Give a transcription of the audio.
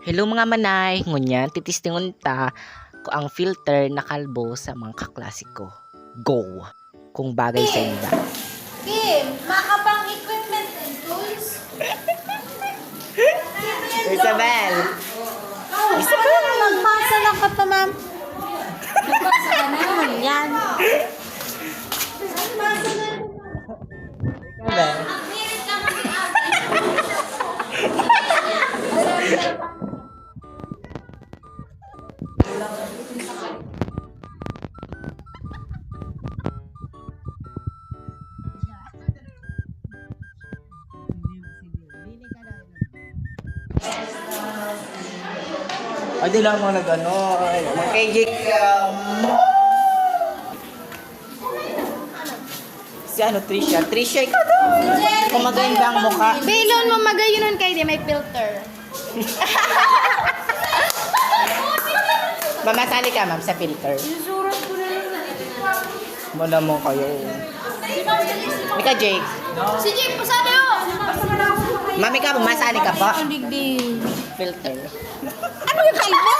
Hello mga manay, ngunyan titistingon ta ko ang filter na kalbo sa mga kaklasiko. Go! Kung bagay sa inyo. Kim, makapang equipment and tools. Isabel! Isabel! Magpasa lang ka pa, ma'am. Magpasa ka na naman yan. Isabel! Ay, di lang mo nag-ano. Mag-kajik. Si ano, Trisha? Trisha, ikaw daw. Kumaganda ang mukha. Bilon mo magayunan kayo di may filter. Mamasali ka, ma'am, sa filter. Susurat ko na yun. Muna mo kayo. Mika, Jake. Si Jake, pasado yun. Mami ka, masali ka po. Ang digdig. Filter. Ano yung kalbo?